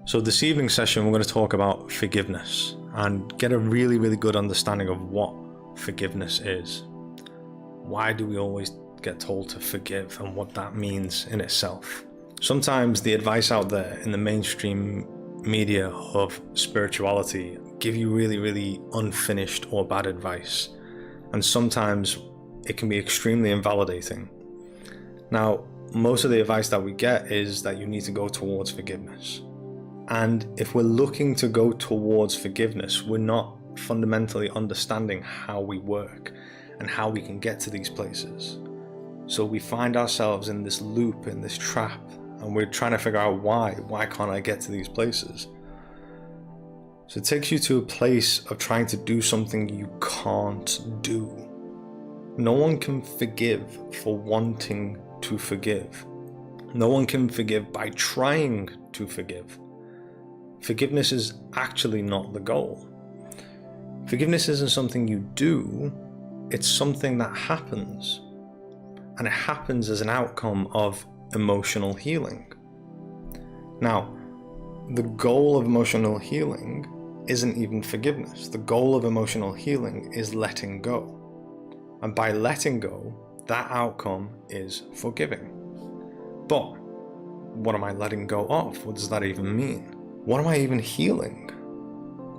So this evening's session, we're going to talk about forgiveness and get a really, really good understanding of what forgiveness is. Why do we always get told to forgive and what that means in itself? Sometimes the advice out there in the mainstream media of spirituality give you really, really unfinished or bad advice. And sometimes it can be extremely invalidating. Now, most of the advice that we get is that you need to go towards forgiveness. And if we're looking to go towards forgiveness, we're not fundamentally understanding how we work and how we can get to these places. So we find ourselves in this loop, in this trap, and we're trying to figure out why can't I get to these places? So it takes you to a place of trying to do something you can't do. No one can forgive for wanting to forgive. No one can forgive by trying to forgive. Forgiveness is actually not the goal. Forgiveness isn't something you do, it's something that happens. And it happens as an outcome of emotional healing. Now, the goal of emotional healing isn't even forgiveness. The goal of emotional healing is letting go. And by letting go, that outcome is forgiving. But what am I letting go of? What does that even mean? What am I even healing?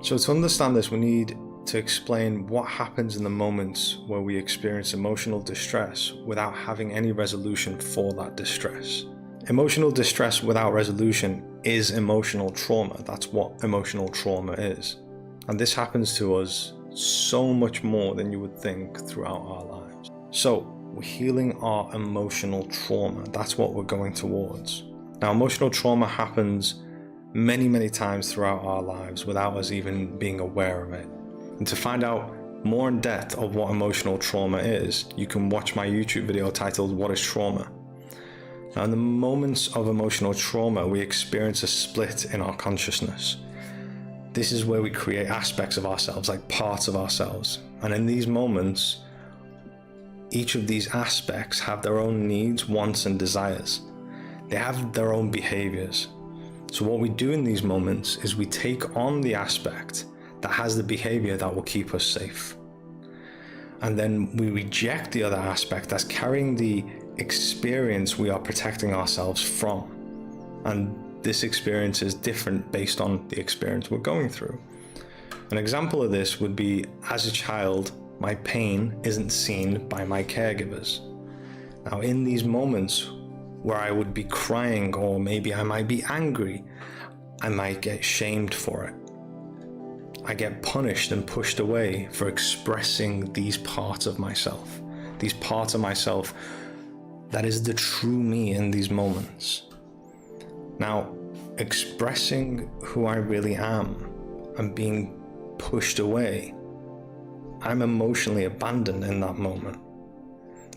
So to understand this, we need to explain what happens in the moments where we experience emotional distress without having any resolution for that distress. Emotional distress without resolution is emotional trauma. That's what emotional trauma is. And this happens to us so much more than you would think throughout our lives. So we're healing our emotional trauma. That's what we're going towards. Now, emotional trauma happens many times throughout our lives without us even being aware of it. And to find out more in depth of what emotional trauma is, you can watch my YouTube video titled "What is Trauma?" Now, in the moments of emotional trauma, we experience a split in our consciousness. This is where we create aspects of ourselves, like parts of ourselves. And in these moments, each of these aspects have their own needs, wants, and desires. They have their own behaviors. So what we do in these moments is we take on the aspect that has the behavior that will keep us safe. And then we reject the other aspect that's carrying the experience we are protecting ourselves from. And this experience is different based on the experience we're going through. An example of this would be, as a child, my pain isn't seen by my caregivers. Now, in these moments where I would be crying, or maybe I might be angry, I might get shamed for it. I get punished and pushed away for expressing these parts of myself. These parts of myself that is the true me in these moments. Now, expressing who I really am and being pushed away, I'm emotionally abandoned in that moment.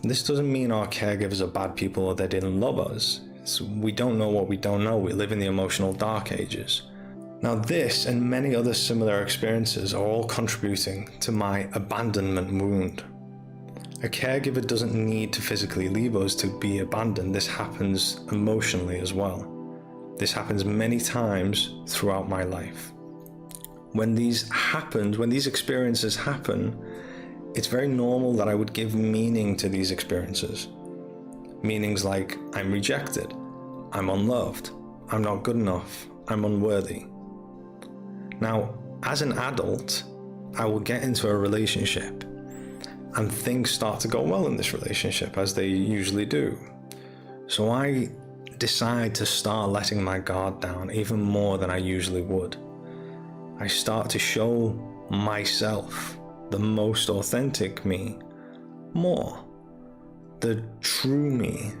This doesn't mean our caregivers are bad people or they didn't love us. We don't know what we don't know. We live in the emotional dark ages. Now, this and many other similar experiences are all contributing to my abandonment wound. A caregiver doesn't need to physically leave us to be abandoned. This happens emotionally as well. This happens many times throughout my life. When these experiences happen, it's very normal that I would give meaning to these experiences. Meanings like, I'm rejected, I'm unloved, I'm not good enough, I'm unworthy. Now, as an adult, I will get into a relationship and things start to go well in this relationship, as they usually do. So I decide to start letting my guard down even more than I usually would. I start to show myself, the most authentic me, more. The true me,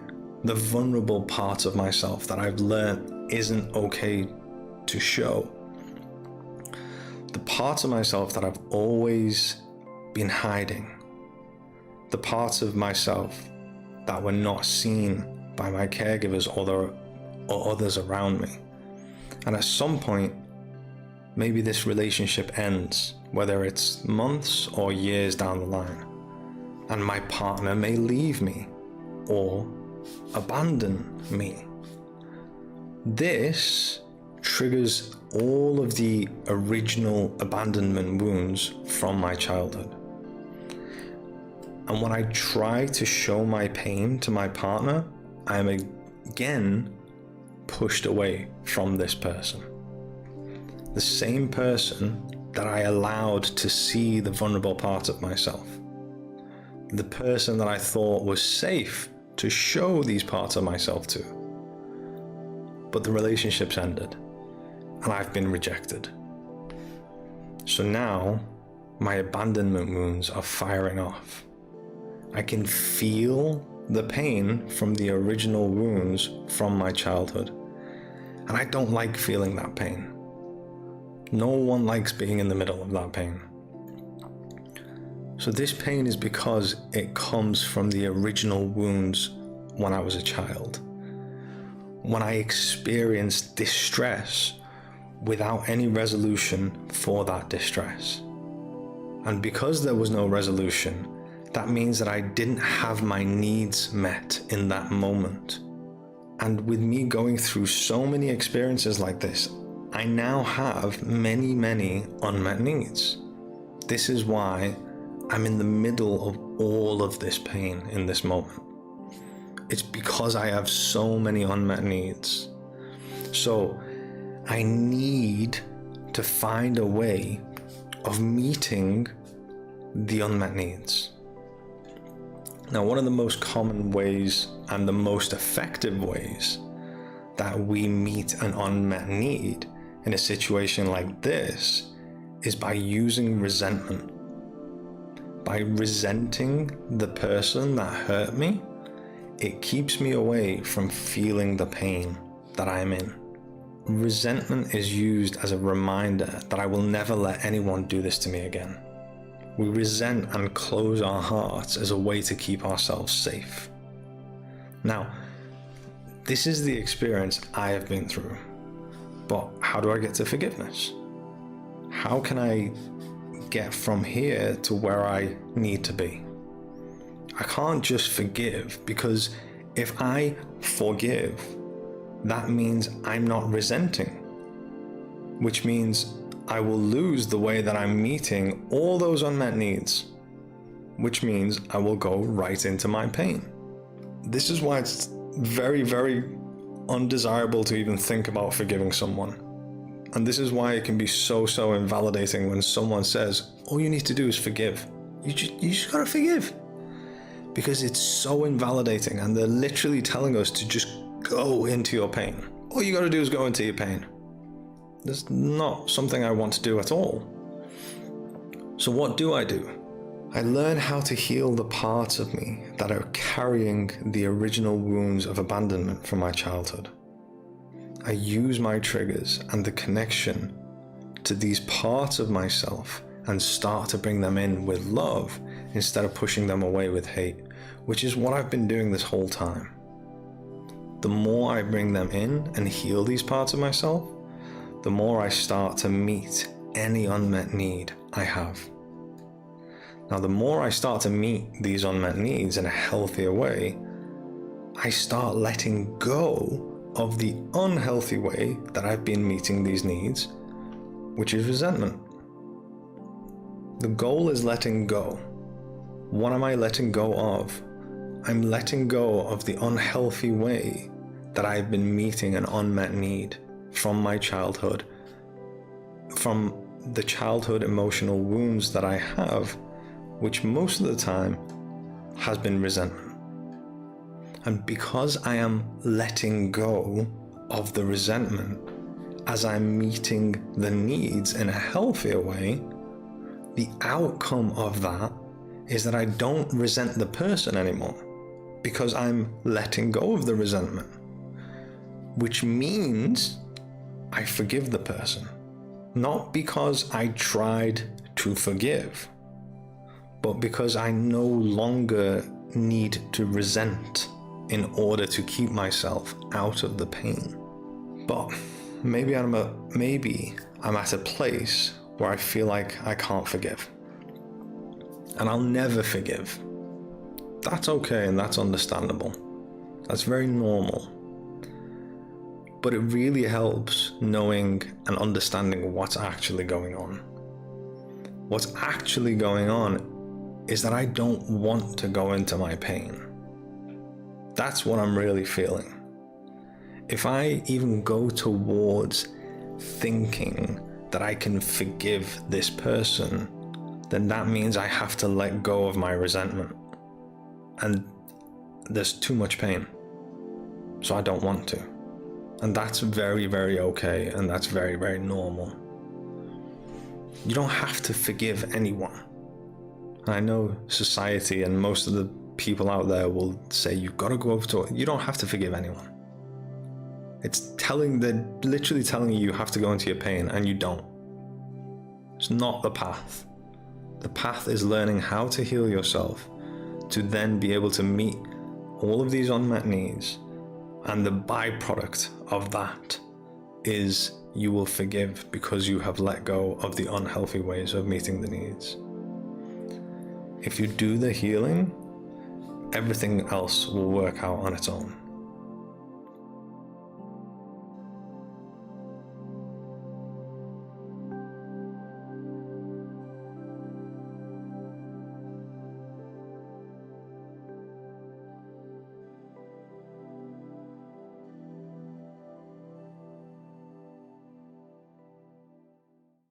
the vulnerable parts of myself that I've learned isn't okay to show. The parts of myself that I've always been hiding. The parts of myself that were not seen by my caregivers or others around me. And at some point, maybe this relationship ends, whether it's months or years down the line, and my partner may leave me or abandon me. This triggers all of the original abandonment wounds from my childhood. And when I try to show my pain to my partner, I am again pushed away from this person. The same person that I allowed to see the vulnerable part of myself. The person that I thought was safe to show these parts of myself to. But the relationship's ended, and I've been rejected. So now, my abandonment wounds are firing off. I can feel the pain from the original wounds from my childhood, and I don't like feeling that pain. No one likes being in the middle of that pain. So this pain is because it comes from the original wounds when I was a child. When I experienced distress without any resolution for that distress. And because there was no resolution, that means that I didn't have my needs met in that moment. And with me going through so many experiences like this, I now have many, many unmet needs. This is why I'm in the middle of all of this pain in this moment. It's because I have so many unmet needs. So I need to find a way of meeting the unmet needs. Now, one of the most common ways and the most effective ways that we meet an unmet need in a situation like this is by using resentment. By resenting the person that hurt me, it keeps me away from feeling the pain that I'm in. Resentment is used as a reminder that I will never let anyone do this to me again. We resent and close our hearts as a way to keep ourselves safe. Now, this is the experience I have been through. But how do I get to forgiveness? How can I get from here to where I need to be? I can't just forgive, because if I forgive, that means I'm not resenting, which means I will lose the way that I'm meeting all those unmet needs, which means I will go right into my pain. This is why it's very, very undesirable to even think about forgiving someone. And this is why it can be so invalidating when someone says, all you need to do is forgive. You just gotta forgive. Because it's so invalidating, and they're literally telling us to just go into your pain. All you gotta do is go into your pain. That's not something I want to do at all. So what do? I learn how to heal the parts of me that are carrying the original wounds of abandonment from my childhood. I use my triggers and the connection to these parts of myself and start to bring them in with love instead of pushing them away with hate, which is what I've been doing this whole time. The more I bring them in and heal these parts of myself, the more I start to meet any unmet need I have. Now, the more I start to meet these unmet needs in a healthier way, I start letting go of the unhealthy way that I've been meeting these needs, which is resentment. The goal is letting go. What am I letting go of? I'm letting go of the unhealthy way that I've been meeting an unmet need from my childhood, from the childhood emotional wounds that I have, which most of the time has been resentment. And because I am letting go of the resentment as I'm meeting the needs in a healthier way, the outcome of that is that I don't resent the person anymore, because I'm letting go of the resentment, which means I forgive the person, not because I tried to forgive, but because I no longer need to resent in order to keep myself out of the pain. But maybe I'm at a place where I feel like I can't forgive. And I'll never forgive. That's okay, and that's understandable. That's very normal. but it really helps knowing and understanding what's actually going on. What's actually going on is that I don't want to go into my pain. That's what I'm really feeling. If I even go towards thinking that I can forgive this person, then that means I have to let go of my resentment. And there's too much pain. So I don't want to. And that's very, very okay. And that's very, very normal. You don't have to forgive anyone. I know society and most of the people out there will say you've got to go over to it. You don't have to forgive anyone. They're literally telling you have to go into your pain, and you don't. It's not the path. The path is learning how to heal yourself to then be able to meet all of these unmet needs, and the byproduct of that is you will forgive because you have let go of the unhealthy ways of meeting the needs. If you do the healing, everything else will work out on its own.